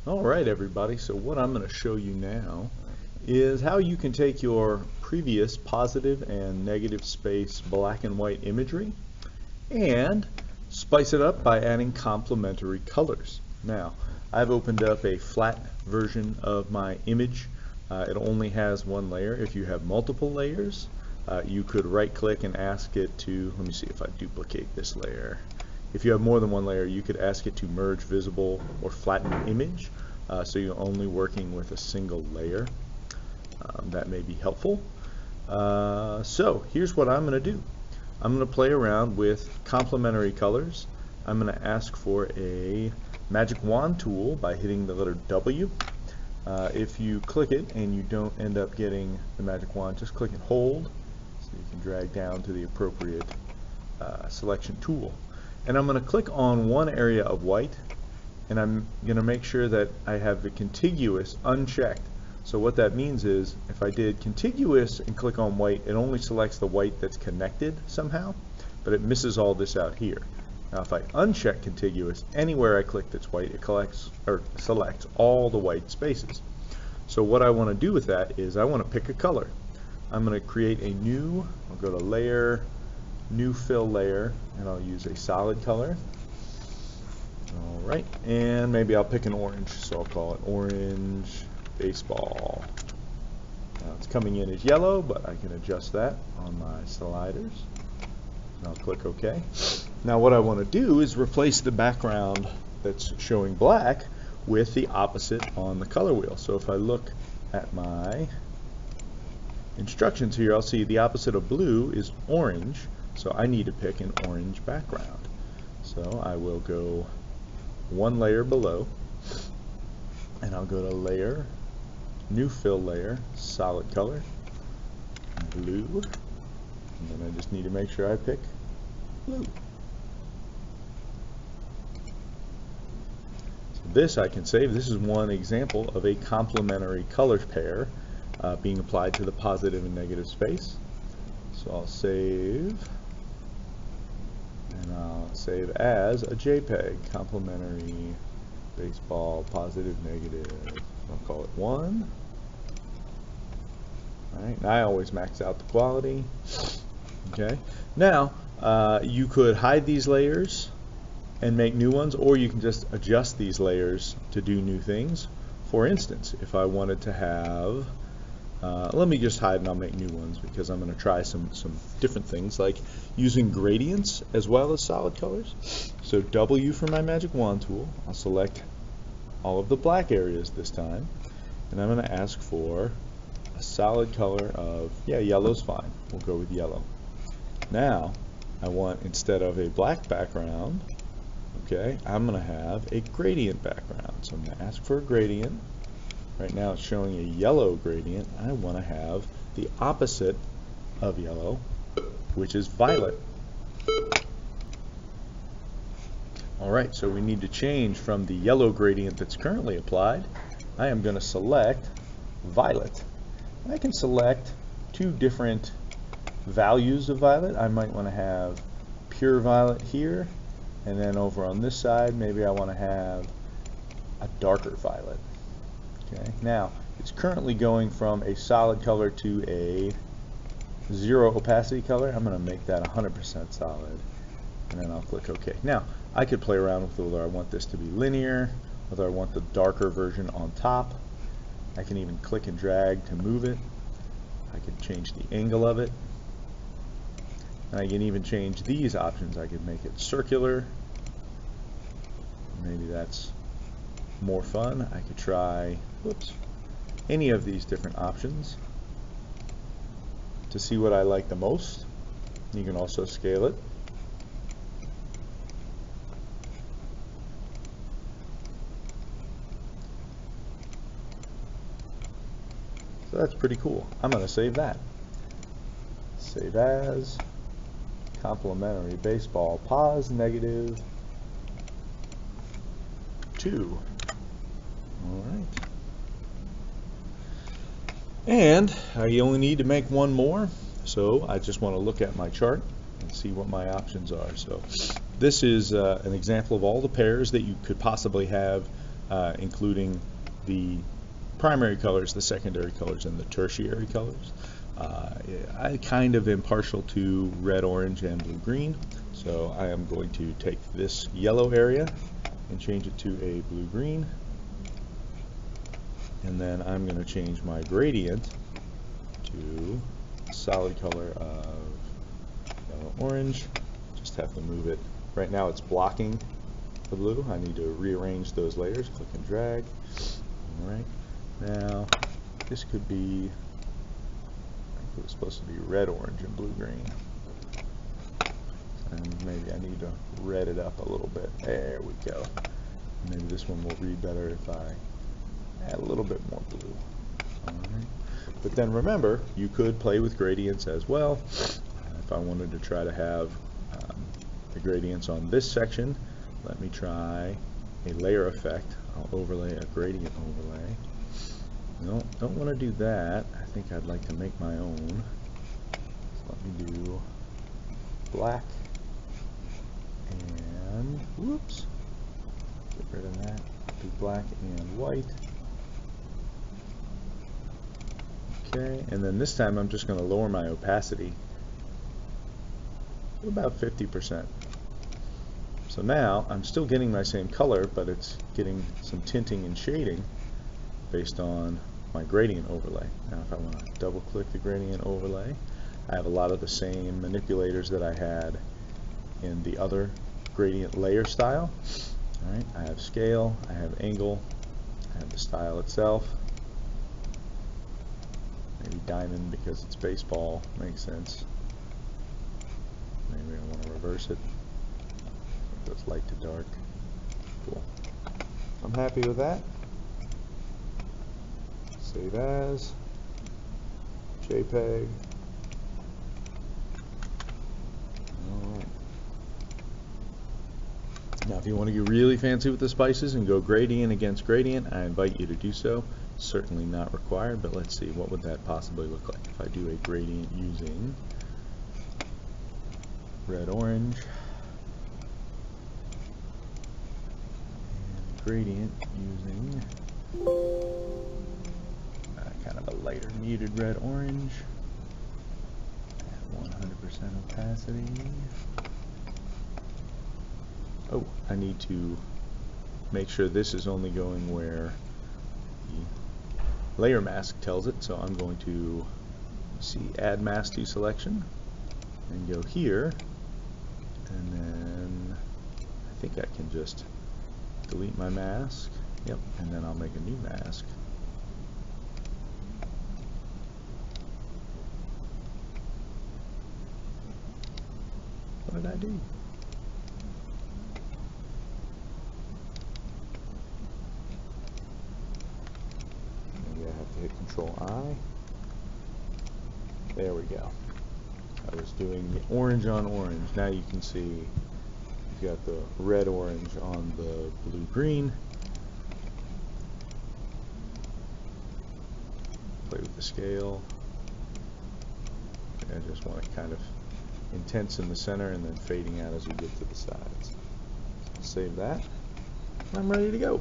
Alright everybody, so what I'm going to show you now is how you can take your previous positive and negative space black and white imagery and spice it up by adding complementary colors. Now, I've opened up a flat version of my image. It only has one layer. If you have multiple layers, you could right click and ask it to, let me see if I duplicate this layer. If you have more than one layer, you could ask it to merge visible or flatten image, so you're only working with a single layer. That may be helpful. So here's what I'm going to do. I'm going to play around with complementary colors. I'm going to ask for a magic wand tool by hitting the letter W. If you click it and you don't end up getting the magic wand, just click and hold so you can drag down to the appropriate selection tool. And I'm going to click on one area of white, and I'm going to make sure that I have the contiguous unchecked. So what that means is if I did contiguous and click on white, it only selects the white that's connected somehow, but it misses all this out here. Now if I uncheck contiguous, anywhere I click that's white, it collects or selects all the white spaces. So what I want to do with that is I want to pick a color. I'm going to create a new, I'll go to layer, new fill layer, and I'll use a solid color. Alright, and maybe I'll pick an orange, so I'll call it orange baseball. Now it's coming in as yellow, but I can adjust that on my sliders. And I'll click OK. Now what I want to do is replace the background that's showing black with the opposite on the color wheel. So if I look at my instructions here, I'll see the opposite of blue is orange. So I need to pick an orange background. So I will go one layer below, and I'll go to layer, new fill layer, solid color, blue, and then I just need to make sure I pick blue. So this I can save. This is one example of a complementary color pair being applied to the positive and negative space. So I'll save. And I'll save as a JPEG, complementary baseball, positive, negative. I'll call it 1. Alright, and I always max out the quality. Okay, now you could hide these layers and make new ones, or you can just adjust these layers to do new things. For instance, if I wanted to have let me just hide and I'll make new ones because I'm going to try some different things like using gradients as well as solid colors. So W for my magic wand tool. I'll select all of the black areas this time, and I'm going to ask for a solid color of, yeah, yellow's fine. We'll go with yellow. Now I want, instead of a black background, okay, I'm going to have a gradient background. So I'm going to ask for a gradient. Right now it's showing a yellow gradient. I want to have the opposite of yellow, which is violet. Alright, so we need to change from the yellow gradient that's currently applied. I am going to select violet. I can select two different values of violet. I might want to have pure violet here, and then over on this side maybe I want to have a darker violet. Okay. Now, it's currently going from a solid color to a 0 opacity color. I'm going to make that 100% solid, and then I'll click OK. Now, I could play around with whether I want this to be linear, whether I want the darker version on top. I can even click and drag to move it. I can change the angle of it. And I can even change these options. I could make it circular. Maybe that's more fun. I could try, whoops, any of these different options to see what I like the most. You can also scale it. So that's pretty cool. I'm going to save that. Save as complementary baseball, pos negative 2. Alright. And I only need to make one more, so I just want to look at my chart and see what my options are. So this is an example of all the pairs that you could possibly have including the primary colors, the secondary colors, and the tertiary colors. I kind of am partial to red, orange, and blue, green, so I am going to take this yellow area and change it to a blue, green, and then I'm going to change my gradient to a solid color of yellow, orange. Just have to move it. Right now it's blocking the blue. I need to rearrange those layers. Click and drag. Alright, now this could be, I think it was supposed to be red, orange, and blue, green. And maybe I need to red it up a little bit. There we go. Maybe this one will read better if I add a little bit more blue. Alright. But then remember, you could play with gradients as well. If I wanted to try to have the gradients on this section, let me try a layer effect. I'll overlay a gradient overlay. No, don't want to do that. I think I'd like to make my own. So let me do black and, whoops, get rid of that. Do black and white. Okay, and then this time I'm just going to lower my opacity to about 50%. So now I'm still getting my same color, but it's getting some tinting and shading based on my gradient overlay. Now if I want to double click the gradient overlay, I have a lot of the same manipulators that I had in the other gradient layer style. Alright, I have scale, I have angle, I have the style itself. Maybe diamond because it's baseball, makes sense. Maybe I want to reverse it. It goes light to dark. Cool. I'm happy with that. Save as. JPEG. Alright. Now if you want to get really fancy with the spices and go gradient against gradient, I invite you to do so. Certainly not required, but let's see, what would that possibly look like if I do a gradient using red, orange, and gradient using kind of a lighter muted red, orange, at 100% opacity. Oh, I need to make sure this is only going where the layer mask tells it, so I'm going to add mask to selection and go here, and then I think I can just delete my mask. Yep, and then I'll make a new mask. What did I do? Maybe I have to hit Control I. There we go. I was doing the orange on orange. Now you can see you've got the red orange on the blue green. Play with the scale. I just want it kind of intense in the center and then fading out as we get to the sides. Save that. I'm ready to go.